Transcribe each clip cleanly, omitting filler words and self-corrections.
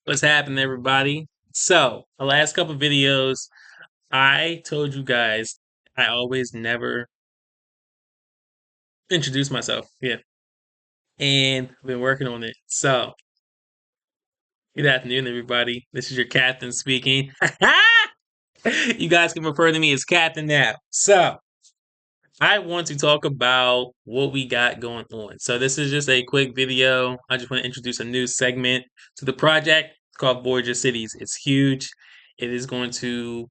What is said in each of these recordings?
What's happening, everybody? So, the last couple videos, I told you guys I always never introduce myself. Yeah. And I've been working on it. So, good afternoon, everybody. This is your captain speaking. You guys can refer to me as Captain now. So, I want to talk about what we got going on. So, this is just a quick video. I just want to introduce a new segment to the project. It's called Voyager Cities. It's huge. It is going to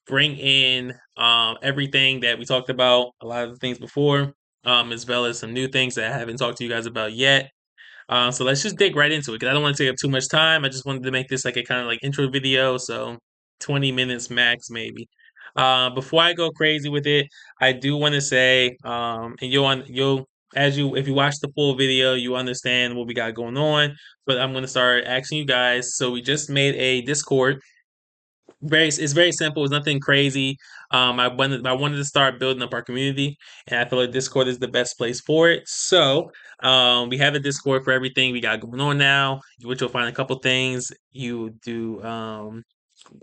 bring in everything that we talked about, a lot of the things before, as well as some new things that I haven't talked to you guys about yet. So let's just dig right into it because I don't want to take up too much time. I just wanted to make this like a kind of like intro video, so 20 minutes max maybe. Before I go crazy with it, I do want to say, and you'll as you if you watch the full video, you understand what we got going on. But I'm gonna start asking you guys. So we just made a Discord. It's very simple. It's nothing crazy. I wanted to start building up our community, and I feel like Discord is the best place for it. So we have a Discord for everything we got going on now, which you'll find a couple things. You do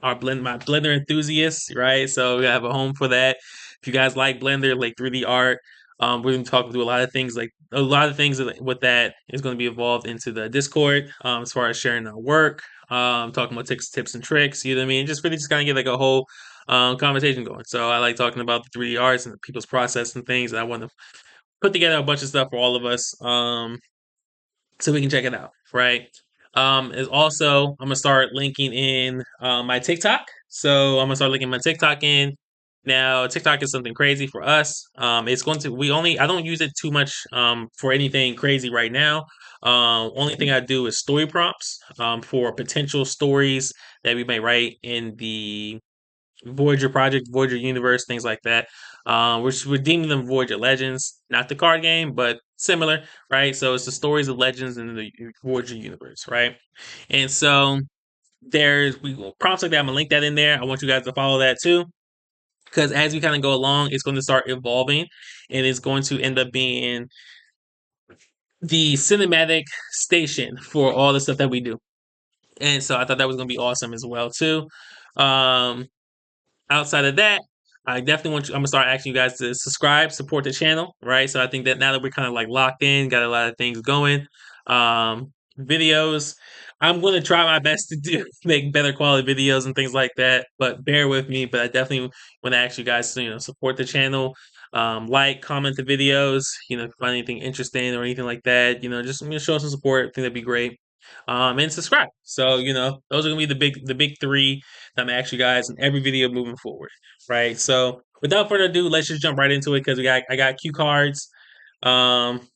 my Blender enthusiasts, right? So we have a home for that. If you guys like Blender, like 3D art, we're going to talk through a lot of things. Like a lot of things with that is going to be evolved into the Discord, as far as sharing our work, talking about tips and tricks. You know what I mean? Just really just kind of get like a whole conversation going. So I like talking about the 3D arts and people's process and things. And I want to put together a bunch of stuff for all of us. So we can check it out, right? Is also I'm gonna start linking in my TikTok. So I'm gonna start linking my TikTok in. Now TikTok is something crazy for us. It's going to we only I don't use it too much for anything crazy right now. Only thing I do is story prompts for potential stories that we may write in the Voyager project, Voyager universe, things like that. We're deeming them Voyager Legends, not the card game, but similar, right? So it's the stories of legends in the Voyager universe, right? And so there's we prompts like that. I'm gonna link that in there. I want you guys to follow that too, because as we kind of go along, it's going to start evolving, and it's going to end up being the cinematic station for all the stuff that we do. And so I thought that was going to be awesome as well too. Um, Outside of that, I definitely want you. I'm gonna start asking you guys to subscribe, support the channel, right? So I think that now that we're kind of like locked in, got a lot of things going, videos. I'm gonna try my best to do make better quality videos and things like that. But bear with me. But I definitely want to ask you guys to support the channel, like, comment the videos. If you find anything interesting or anything like that, just show some support. I think that'd be great. And subscribe. So those are gonna be the big three that I'm gonna ask you guys in every video moving forward, right? So without further ado, let's just jump right into it because I got cue cards. Um,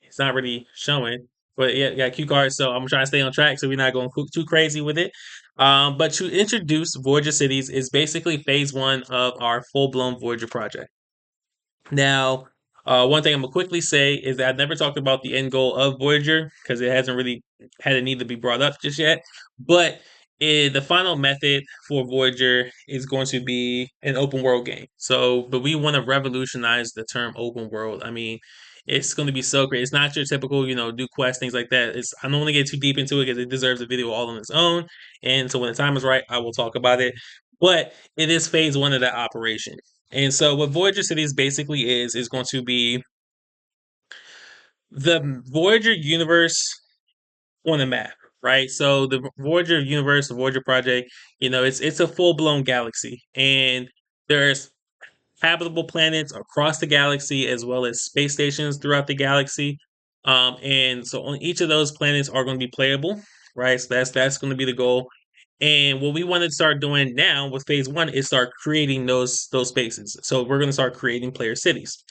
it's not really showing, but yeah, I got cue cards. So I'm trying to stay on track so we're not going too crazy with it. But to introduce Voyager Cities is basically phase one of our full blown Voyager project. Now, one thing I'm gonna quickly say is that I've never talked about the end goal of Voyager because it hasn't really had a need to be brought up just yet. But the final method for Voyager is going to be an open world game. So, but we want to revolutionize the term open world. I mean, it's going to be so great. It's not your typical, do quests, things like that. I don't want to get too deep into it because it deserves a video all on its own. And so when the time is right, I will talk about it. But it is phase one of that operation. And so what Voyager Cities basically is going to be the Voyager universe on a map, right? So the Voyager universe, the Voyager project, it's a full blown galaxy, and there's habitable planets across the galaxy as well as space stations throughout the galaxy. And so on each of those planets are going to be playable, right? So that's going to be the goal. And what we want to start doing now with phase one is start creating those spaces. So we're going to start creating player cities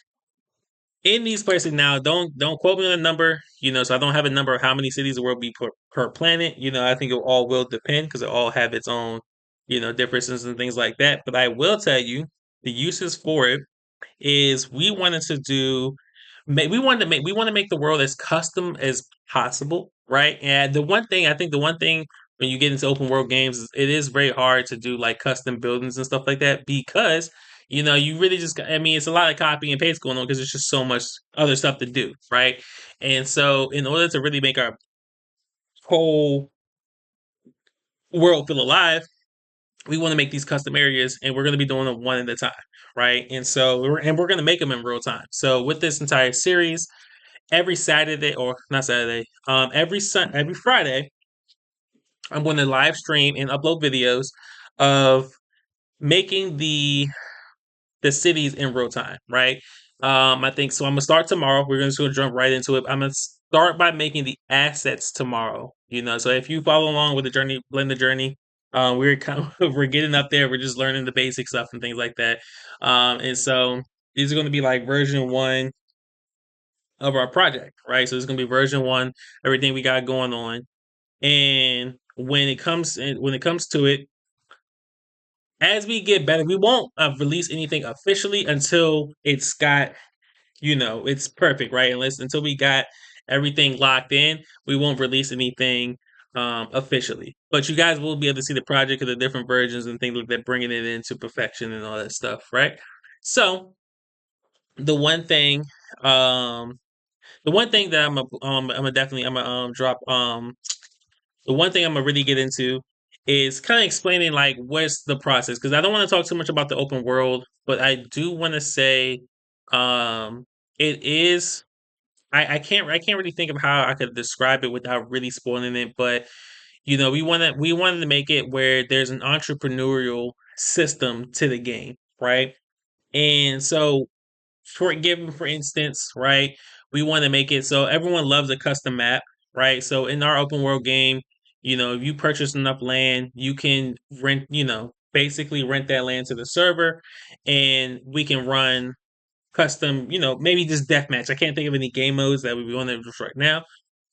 in these places now. Don't quote me on a number, so I don't have a number of how many cities there will be per planet. I think it all will depend because it all have its own differences and things like that. But I will tell you the uses for it is we want to make the world as custom as possible, right? And the one thing when you get into open world games is it is very hard to do like custom buildings and stuff like that because you really I mean, it's a lot of copy and paste going on because there's just so much other stuff to do, right? And so in order to really make our whole world feel alive, we want to make these custom areas, and we're going to be doing them one at a time, right? And so we're going to make them in real time. So with this entire series, every Saturday, or not Saturday, every Friday, I'm going to live stream and upload videos of making the cities in real time, right? I think so. I'm gonna start tomorrow. We're just gonna jump right into it. I'm gonna start by making the assets tomorrow. So if you follow along with the journey, blend the journey. We're kind of, we're getting up there. We're just learning the basic stuff and things like that. And so these are going to be like version one of our project, right? So it's going to be version one, everything we got going on. And when it comes to it, as we get better, we won't release anything officially until it's perfect, right? Until we got everything locked in, we won't release anything officially. But you guys will be able to see the project of the different versions and things like that, bringing it into perfection and all that stuff, right? So the one thing, um, the one thing that I'm gonna drop the one thing I'm gonna really get into is kind of explaining like what's the process, because I don't want to talk too much about the open world, but I do want to say it is I can't really think of how I could describe it without really spoiling it, but we wanted to make it where there's an entrepreneurial system to the game, right? And so for instance, right, we want to make it so everyone loves a custom map, right? So in our open world game, if you purchase enough land, you can basically rent that land to the server, and we can run custom, maybe just deathmatch. I can't think of any game modes that we want to just right now.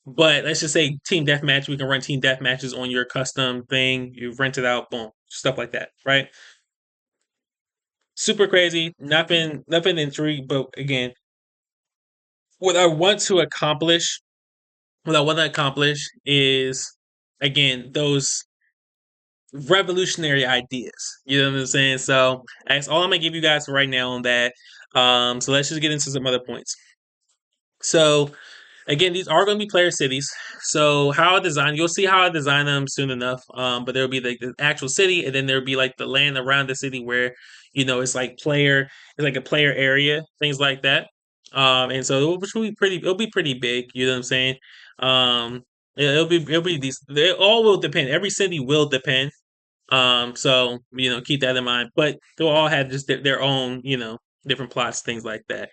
But let's just say team deathmatch. We can run team deathmatches on your custom thing. You rent it out, boom, stuff like that, right? Super crazy. Nothing intrigued, but again, what I want to accomplish, what I want to accomplish is again those revolutionary ideas. You know what I'm saying? So that's all I'm gonna give you guys for right now on that. So let's just get into some other points. So again, these are going to be player cities. So how I design, you'll see how I design them soon enough. But there'll be like the actual city, and then there'll be like the land around the city where it's like a player area, things like that. And so which will be it'll be pretty big. You know what I'm saying? Um, it'll be decent. It all will depend. Every city will depend. So keep that in mind. But they'll all have just their own, different plots, things like that.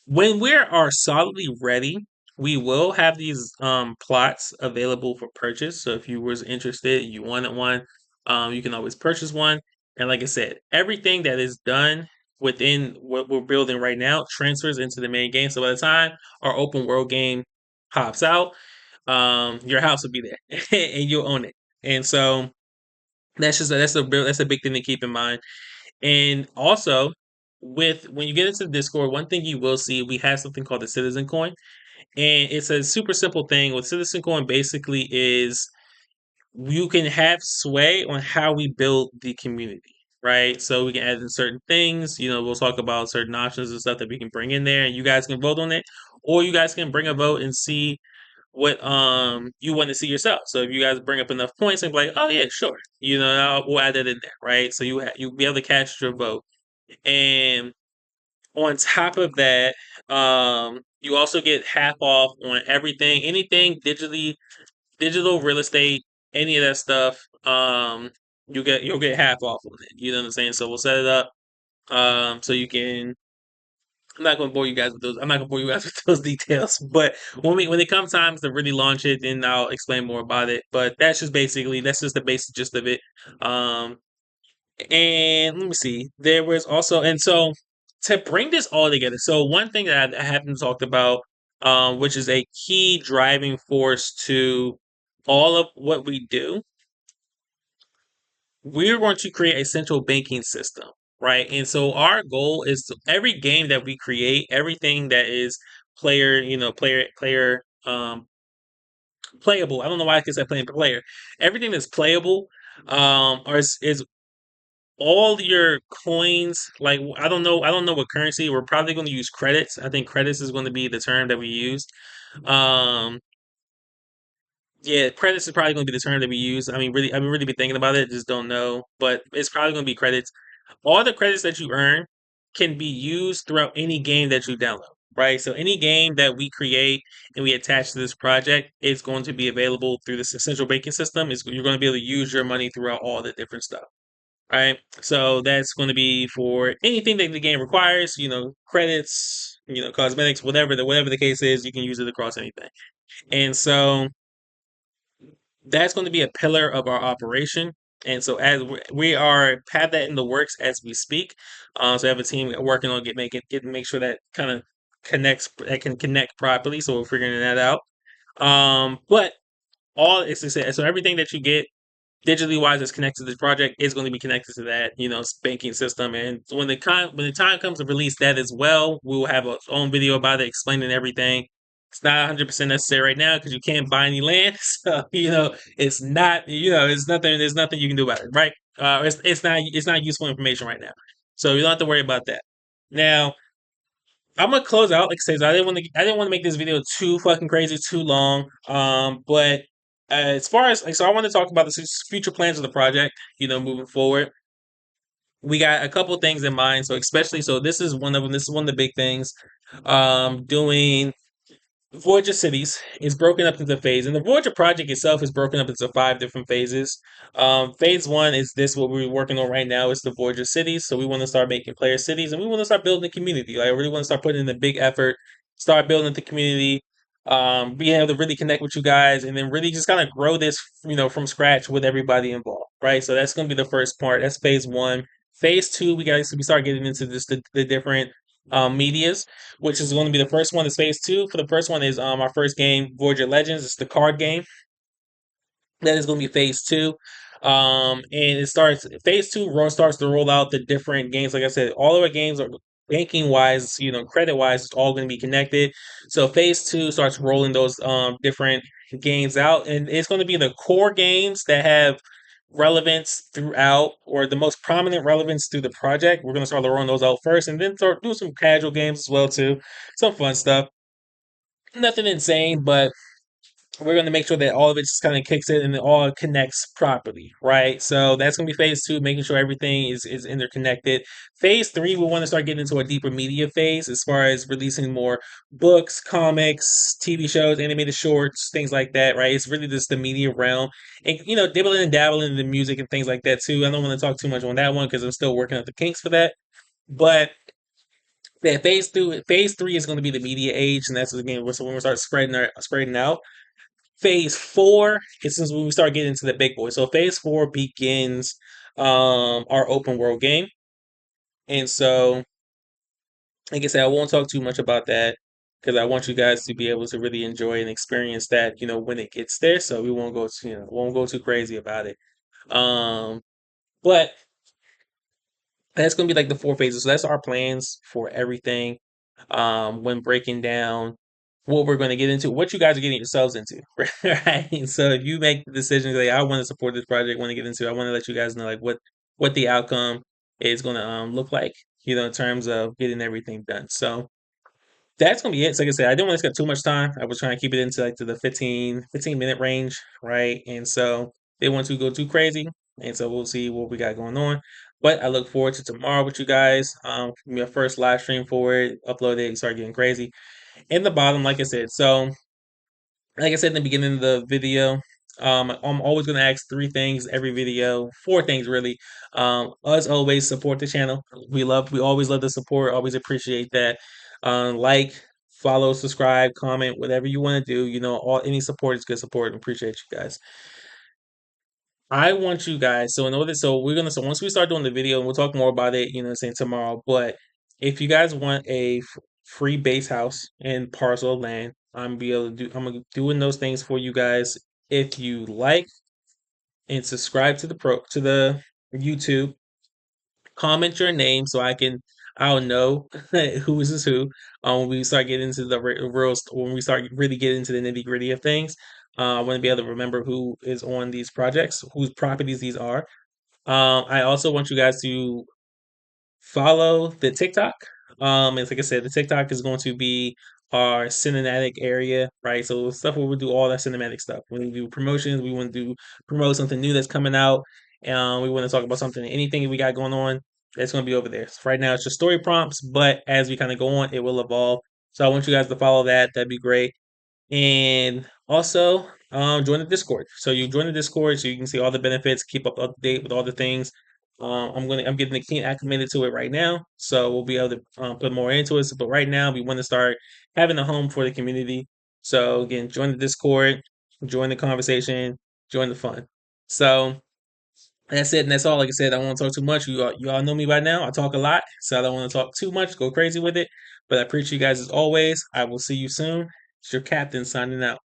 When we are solidly ready, we will have these plots available for purchase. So if you was interested, you wanted one, you can always purchase one. And like I said, everything that is done within what we're building right now transfers into the main game. So by the time our open world game pops out, your house will be there and you'll own it. And so that's a big thing to keep in mind. And also, with when you get into Discord, one thing you will see, we have something called the Citizen Coin, and it's a super simple thing. What Citizen Coin basically is, you can have sway on how we build the community, right? So we can add in certain things. We'll talk about certain options and stuff that we can bring in there, and you guys can vote on it, or you guys can bring a vote and see what you want to see yourself. So if you guys bring up enough points and be like, oh yeah, sure, we'll add that in there, right? So you'll be able to cast your vote. And on top of that, you also get half off on everything, anything digital real estate, any of that stuff. You'll get half off on it. You know what I'm saying? So we'll set it up. So you can. I'm not going to bore you guys with those. I'm not going to bore you guys with those details. But when it comes time to really launch it, then I'll explain more about it. But that's just the basic gist of it. Um, and let me see. There was also, and so to bring this all together. So one thing that I haven't talked about, which is a key driving force to all of what we do, we're going to create a central banking system, right? And so our goal is every game that we create, everything that is playable. I don't know why I can say playing player. Everything that's playable, is all your coins. Like I don't know what currency. We're probably going to use credits. I think credits is going to be the term that we use. Um, Yeah, credits is probably going to be the term that we use. I mean, really, I've really been thinking about it, just don't know, but it's probably going to be credits. All the credits that you earn can be used throughout any game that you download, right? So any game that we create and we attach to this project is going to be available through this essential banking system. You're going to be able to use your money throughout all the different stuff, right? So that's going to be for anything that the game requires, credits, cosmetics, whatever the case is, you can use it across anything. And so that's going to be a pillar of our operation. And so as we are have that in the works as we speak. So I have a team working on make sure that kind of connects that can connect properly. So we're figuring that out. But all it's to say, so everything that you get digitally wise that's connected to this project is going to be connected to that banking system. And when the time comes to release that as well, we will have our own video about it explaining everything. It's not 100% necessary right now because you can't buy any land. So it's not, it's nothing. There's nothing you can do about it, right? It's not useful information right now, so you don't have to worry about that. Now I'm gonna close out. Like I said, I didn't want to make this video too fucking crazy, too long. But as far as like, so I want to talk about the future plans of the project. Moving forward, we got a couple things in mind. So especially, so this is one of them. This is one of the big things. Doing Voyager Cities is broken up into phases, and the Voyager project itself is broken up into five different phases. Phase one is this what we're working on right now is the Voyager Cities. So we want to start making player cities, and we want to start building a community. Like I really want to start putting in the big effort, start building the community, being able to really connect with you guys, and then really just kind of grow this, from scratch with everybody involved. Right. So that's going to be the first part. That's phase one. Phase two, we start getting into this the different medias, which is going to be the first one is phase two. For the first one is our first game, Voyager Legends. It's the card game. That is going to be phase two. And it starts phase two starts to roll out the different games. Like I said, all of our games are banking wise, credit wise, it's all going to be connected. So phase two starts rolling those different games out, and it's going to be the core games that have relevance throughout, or the most prominent relevance through the project. We're going to start rolling those out first, and then start doing some casual games as well too, some fun stuff. Nothing insane, but we're going to make sure that all of it just kind of kicks in and it all connects properly, right? So that's going to be phase two, making sure everything is interconnected. Phase three, we want to start getting into a deeper media phase as far as releasing more books, comics, TV shows, animated shorts, things like that, right? It's really just the media realm, and dibbling and dabbling in the music and things like that too. I don't want to talk too much on that one because I'm still working out the kinks for that, but. Yeah, phase three is going to be the media age, and that's again so when we start spreading out. Phase four is since when we start getting into the big boys. So phase four begins our open world game. And so, like I said, I won't talk too much about that because I want you guys to be able to really enjoy and experience that, when it gets there. So we won't go too crazy about it. Um, but that's gonna be like the four phases. So that's our plans for everything. When breaking down what we're going to get into, what you guys are getting yourselves into, right? And so if you make the decision, like I want to support this project, want to get into, I want to let you guys know like what the outcome is going to look like, in terms of getting everything done. So that's gonna be it. So like I said, I didn't want to spend too much time. I was trying to keep it into like to the 15-minute range, right? And so they want to go too crazy. And so we'll see what we got going on. But I look forward to tomorrow with you guys. My first live stream for it, upload it, and start getting crazy. In the bottom, like I said in the beginning of the video, I'm always going to ask three things every video, four things really. As always, support the channel. We always love the support, always appreciate that. Like, follow, subscribe, comment, whatever you want to do. Any support is good support, and appreciate you guys. I want you guys. So once we start doing the video, and we'll talk more about it, saying tomorrow. But if you guys want a free base house and parcel of land, I'm gonna doing those things for you guys. If you like and subscribe to the YouTube, comment your name so I'll know who is who. When we start getting into the when we start really getting into the nitty gritty of things. I want to be able to remember who is on these projects, whose properties these are. I also want you guys to follow the TikTok. It's like I said, the TikTok is going to be our cinematic area, right? So stuff where we do all that cinematic stuff. When we do promotions, we want to do promote something new that's coming out. We want to talk about something, anything we got going on. That's going to be over there. So right now, it's just story prompts, but as we kind of go on, it will evolve. So I want you guys to follow that. That'd be great. And also, join the Discord. So you join the Discord so you can see all the benefits, keep up to date with all the things. I'm getting the team acclimated to it right now, so we'll be able to put more into it. But right now, we want to start having a home for the community. So again, join the Discord, join the conversation, join the fun. So that's it, and that's all. Like I said, I don't want to talk too much. You all know me by now. I talk a lot, so I don't want to talk too much, go crazy with it. But I appreciate you guys as always. I will see you soon. It's your captain signing out.